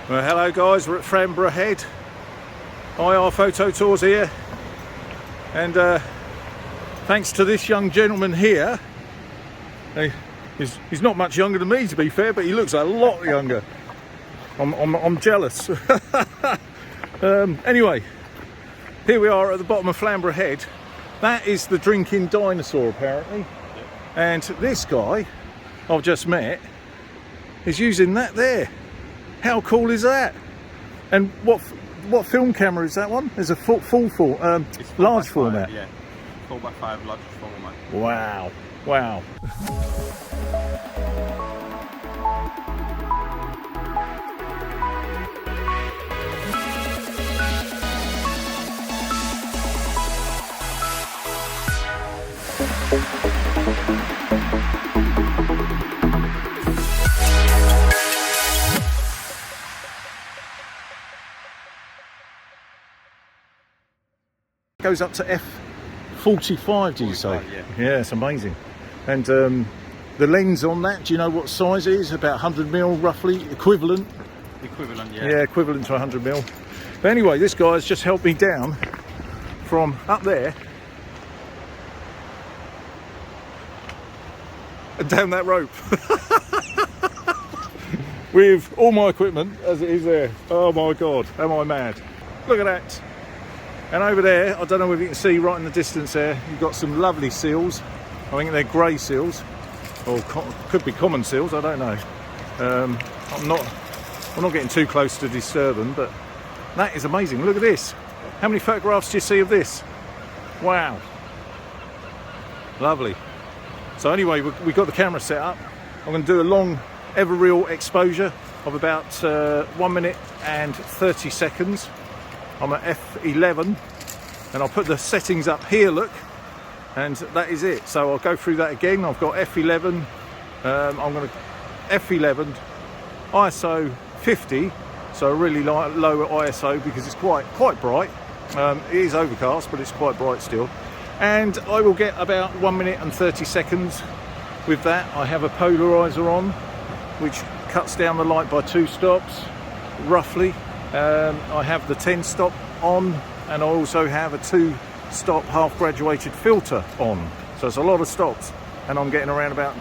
Well, hello guys, we're at Flamborough Head. IR Photo Tours here, and thanks to this young gentleman here. He's not much younger than me, to be fair, but he looks a lot younger. I'm jealous. Anyway, here we are at the bottom of Flamborough Head. That is the drinking dinosaur, apparently. And this guy I've just met is using that there. How cool is that? And what film camera is that one? There's a large format. Yeah, 4x5 large format. Wow, wow. Goes up to f/45, do you say? Yeah, it's amazing. And the lens on that, do you know what size it is? About 100mm roughly, equivalent? Equivalent, yeah. Yeah, equivalent to 100mm. But anyway, this guy's just helped me down from up there and down that rope. With all my equipment as it is there. Oh my God, am I mad? Look at that. And over there, I don't know if you can see right in the distance there, you've got some lovely seals. I think they're grey seals, or could be common seals, I don't know. I'm not getting too close to disturb them, but that is amazing. Look at this. How many photographs do you see of this? Wow. Lovely. So anyway, we've got the camera set up. I'm going to do a long ever-real exposure of about 1 minute and 30 seconds. I'm at f11 and I'll put the settings up here, look, and that is it. So I'll go through that again. I've got f11, I'm going to f11, ISO 50, so a really low ISO because it's quite bright. It is overcast, but it's quite bright still. And I will get about 1 minute and 30 seconds with that. I have a polarizer on, which cuts down the light by 2 stops, roughly. I have the 10 stop on, and I also have a 2 stop half graduated filter on. So it's a lot of stops, and I'm getting around about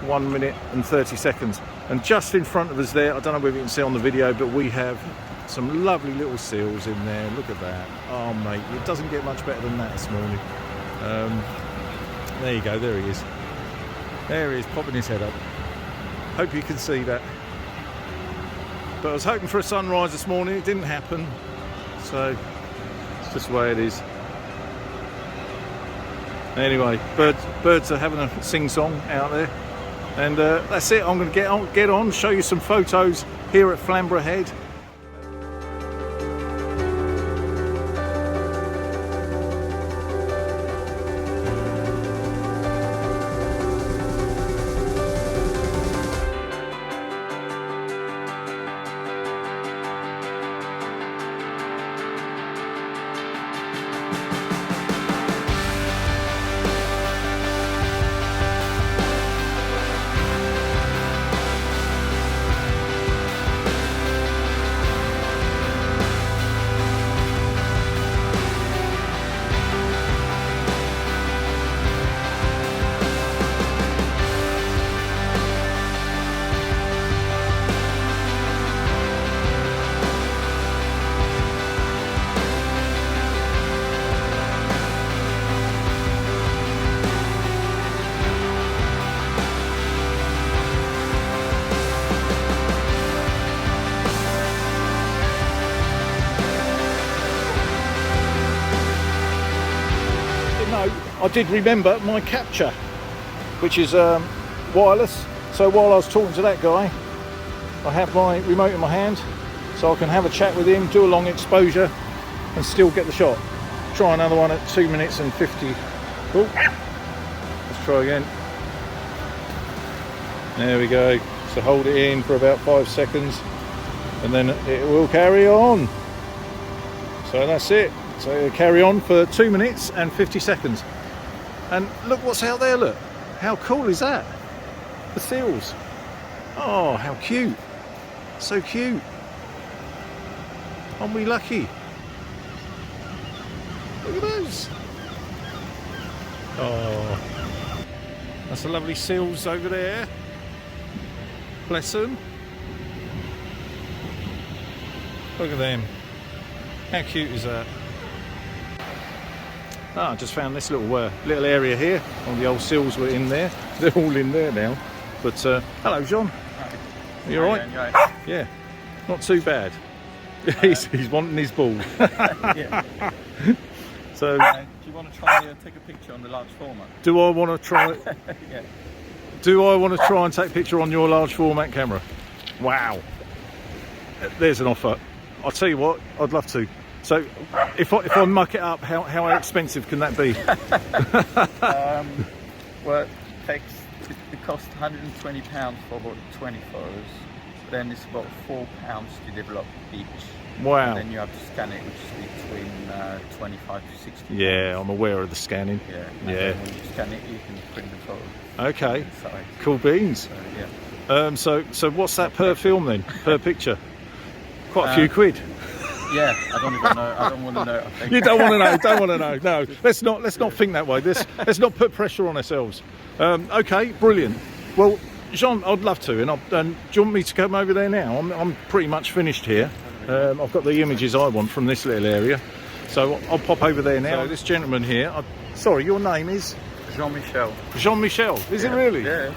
1 minute and 30 seconds. And just in front of us there, I don't know whether you can see on the video, but we have some lovely little seals in there. Look at that. Oh mate, it doesn't get much better than that this morning. There you go, there he is. There he is, popping his head up. Hope you can see that. But I was hoping for a sunrise this morning, it didn't happen, so it's just the way it is. Anyway, birds are having a sing-song out there, and that's it. I'm going to get on, show you some photos here at Flamborough Head. I did remember my capture, which is wireless. So while I was talking to that guy, I have my remote in my hand, so I can have a chat with him, do a long exposure, and still get the shot. Try another one at 2 minutes and 50. Oh, let's try again. There we go. So hold it in for about 5 seconds, and then it will carry on. So that's it. So carry on for 2 minutes and 50 seconds. And look what's out there, look. How cool is that? The seals. Oh, how cute. So cute. Aren't we lucky? Look at those. Oh, that's the lovely seals over there. Bless them. Look at them. How cute is that? I just found this little area here. All the old seals were in there. They're all in there now. But hello, John. Hi. You all right? Yeah, you all right? Yeah, not too bad. He's wanting his ball. Yeah. So, Do you want to try and take a picture on the large format? do I want to try? Yeah. Do I want to try and take a picture on your large format camera? Wow. There's an offer. I'll tell you what, I'd love to. So, if I muck it up, how expensive can that be? Well, it costs £120 for about 20 photos. Then it's about £4 to develop each. Wow. And then you have to scan it, which is between 25 to 60. Yeah, I'm aware of the scanning. Yeah. And Yeah. then when you scan it, you can print the photo Okay. inside. Cool beans. So, yeah. So what's that per film then? Per picture? Quite a few quid. Yeah, I don't even know. I don't want to know. I think. You don't want to know. Don't want to know. No, let's not think that way. Let's not put pressure on ourselves. Okay, brilliant. Well, Jean, I'd love to. And do you want me to come over there now? I'm pretty much finished here. I've got the images I want from this little area, so I'll pop over there now. So this gentleman here. Sorry, your name is Jean-Michel. Jean-Michel. Is it really? Yeah.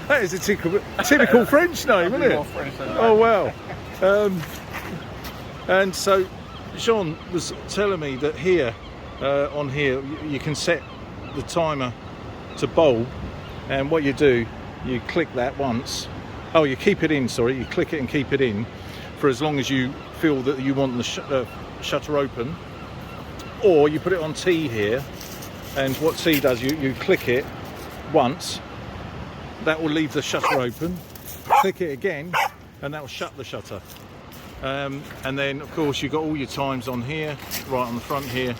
That is a typical French name, isn't it? Oh wow. And so Jean was telling me that here, on here, you can set the timer to bulb, and what you do, you click that once. Oh, you keep it in, sorry, you click it and keep it in for as long as you feel that you want the shutter open, or you put it on T here, and what T does, you click it once, that will leave the shutter open, click it again, and that will shut the shutter. And then of course you've got all your times on here, right on the front here,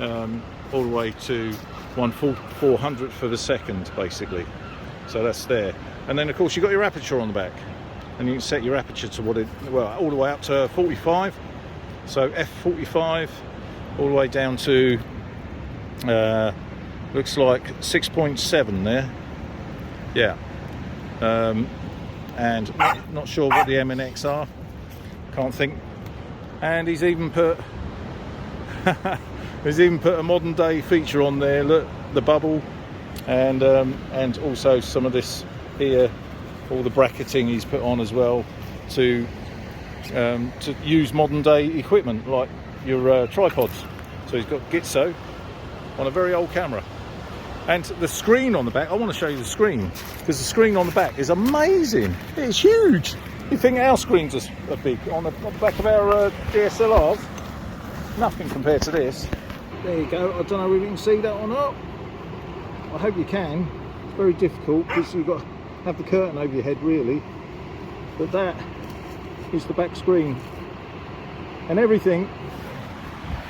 all the way to 1/400th of a second basically. So that's there. And then of course you've got your aperture on the back, and you can set your aperture to all the way up to 45. So f45 all the way down to looks like 6.7 there. Yeah. And not sure what the MNX are. Can't think. And he's even put a modern day feature on there. Look, the bubble, and also some of this here, all the bracketing he's put on as well to use modern day equipment like your tripods. So he's got Gitzo on a very old camera. And the screen on the back, I want to show you the screen, because the screen on the back is amazing. It's huge. You think our screens are big on the back of our DSLRs? Nothing compared to this. There you go. I don't know if you can see that or not. I hope you can. It's very difficult because you've got to have the curtain over your head really. But that is the back screen. And everything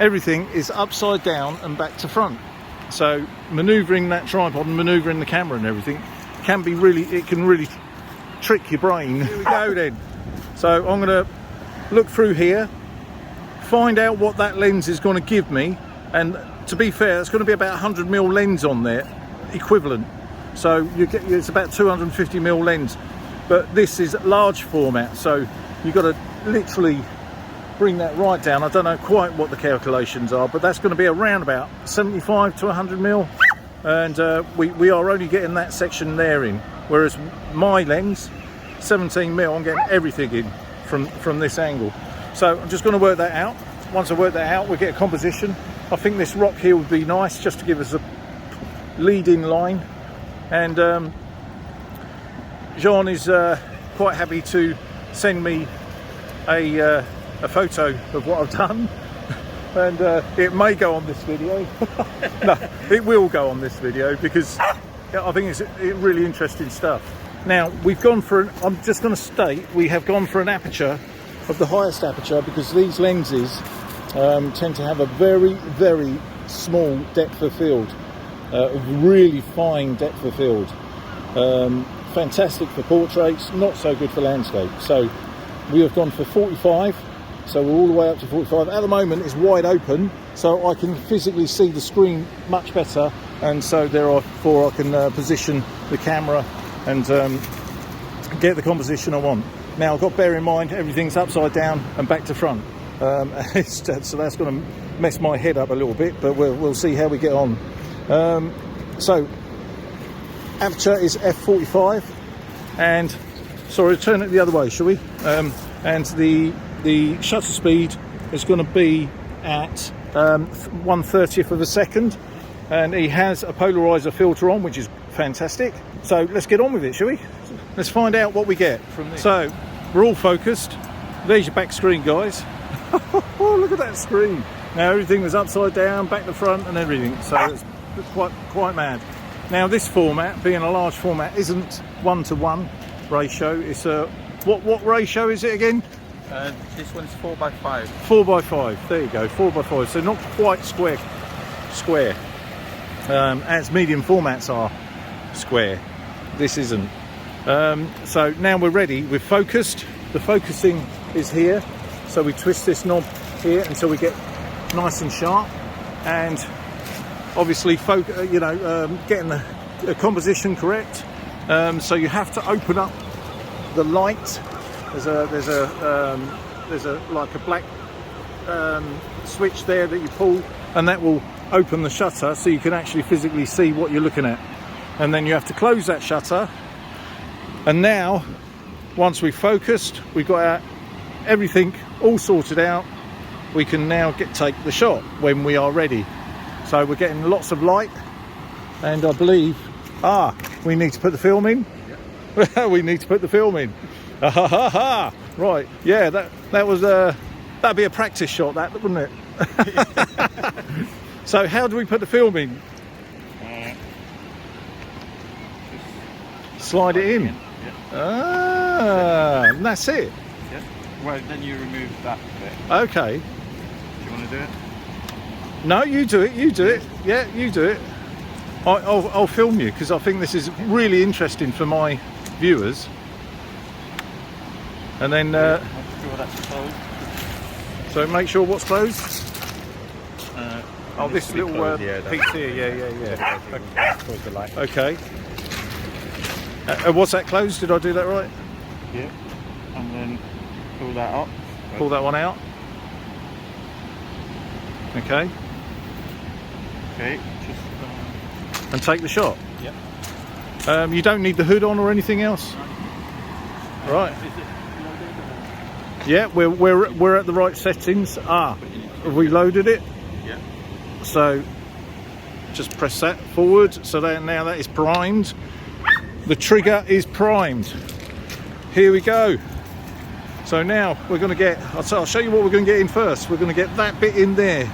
is upside down and back to front. So manoeuvring that tripod and manoeuvring the camera and everything can really trick your brain. Here we go then. So I'm going to look through here, find out what that lens is going to give me, and to be fair, it's going to be about 100mm lens on there, equivalent. So it's about 250mm lens, but this is large format, so you've got to literally bring that right down. I don't know quite what the calculations are, but that's going to be around about 75 to 100mm, and we are only getting that section there in, whereas my lens 17mm, I'm getting everything in from this angle. So I'm just going to work that out. Once I work that out, we'll get a composition. I think this rock here would be nice just to give us a lead-in line, and Jean is quite happy to send me a photo of what I've done, and it may go on this video. No, it will go on this video because I think it's really interesting stuff. Now we've gone for I'm just going to state we have gone for an aperture of the highest aperture, because these lenses tend to have a very, very small depth of field, really fine depth of field. Fantastic for portraits, not so good for landscape. So we have gone for 45 So we're all the way up to 45. At the moment it's wide open, so I can physically see the screen much better, and so therefore I can position the camera and get the composition I want. Now I've got to bear in mind everything's upside down and back to front, so that's going to mess my head up a little bit, but we'll see how we get on. So aperture is f45, and sorry, turn it the other way, shall we? And the shutter speed is going to be at 1/30th of a second, and he has a polarizer filter on, which is fantastic. So let's get on with it, shall we? Let's find out what we get from this. So we're all focused. There's your back screen, guys. Oh, look at that screen. Now everything was upside down, back to front and everything, so it's quite mad. Now this format, being a large format, isn't 1:1 ratio. It's a what ratio is it again? This one's 4x5. 4x5. There you go, 4x5. So not quite square. As medium formats are square. This isn't. So now we're ready. We're focused. The focusing is here. So we twist this knob here until we get nice and sharp, and obviously getting the composition correct. So you have to open up the light. There's a like a black switch there that you pull, and that will open the shutter so you can actually physically see what you're looking at. And then you have to close that shutter. And now, once we've focused, we've got everything all sorted out, we can now take the shot when we are ready. So we're getting lots of light, and I believe we need to put the film in. Yep. We need to put the film in. Right, yeah, that was that'd be a practice shot, that, wouldn't it? So how do we put the film in? Slide it in. Yeah. And that's it. Yeah. Well, then you remove that bit. Okay. Do you want to do it? No, you do it. You do it. Yeah, you do it. I'll film you, because I think this is really interesting for my viewers. And then make sure that's closed. So make sure what's closed. This little piece here. Yeah. Close the light. Okay. What's that closed? Did I do that right? Yeah. And then pull that up. Pull that one out. Okay. Okay. Just. And take the shot. Yep. You don't need the hood on or anything else. Right. Yeah, we're at the right settings. Have we loaded it? Yeah. So just press that forward. So now that is primed. The trigger is primed. Here we go. So now we're going to get. I'll show you what we're going to get in first. We're going to get that bit in there.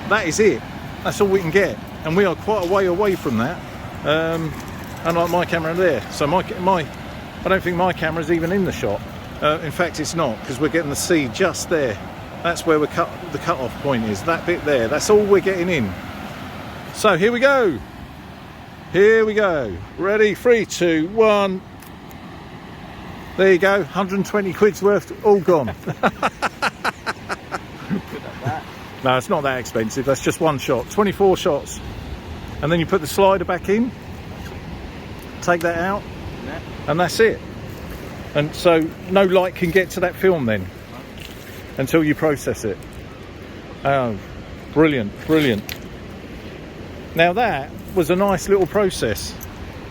That is it. That's all we can get, and we are quite a way away from that. Unlike my camera there. So my I don't think my camera's even in the shot. In fact, it's not, because we're getting the sea just there. That's where the cut-off point is. That bit there. That's all we're getting in. So here we go. Here we go. Ready? 3, 2, 1. There you go. 120 quid's worth, all gone. No, it's not that expensive. That's just one shot. 24 shots. And then you put the slider back in. Take that out. Yeah. And that's it. And so no light can get to that film then until you process it. Oh, brilliant. Now that was a nice little process.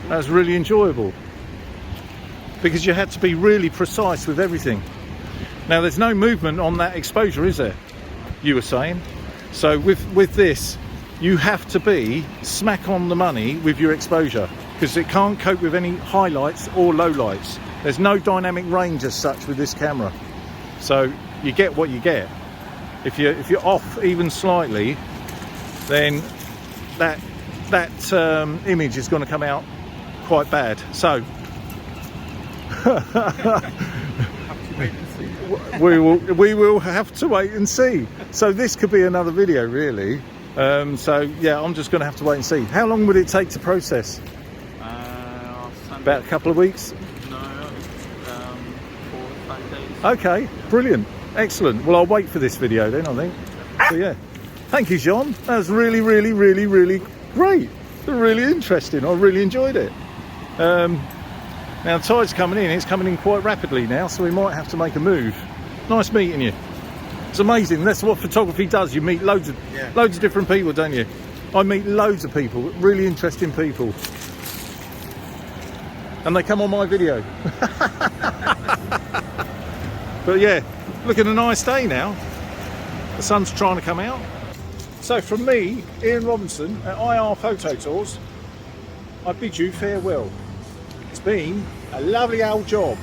That was really enjoyable, because you had to be really precise with everything. Now there's no movement on that exposure, is there? You were saying. So with this, you have to be smack on the money with your exposure, because it can't cope with any highlights or lowlights. There's no dynamic range as such with this camera, so you get what you get. If you're off even slightly, then that image is going to come out quite bad. So we will have to wait and see. So this could be another video, really. So yeah, I'm just going to have to wait and see. How long would it take to process? About a couple of weeks. No, 4 or 5 days. Okay, brilliant. Excellent. Well, I'll wait for this video then, I think. So yeah, thank you, John. That was really, really, really, really great. Really interesting. I really enjoyed it. Now the tide's coming in. It's coming in quite rapidly now, so we might have to make a move. Nice meeting you. It's amazing. That's what photography does. You meet loads of different people, don't you? I meet loads of people, really interesting people, and they come on my video. But yeah, looking a nice day now. The sun's trying to come out. So from me, Ian Robinson at IR Photo Tours, I bid you farewell. It's been a lovely old job.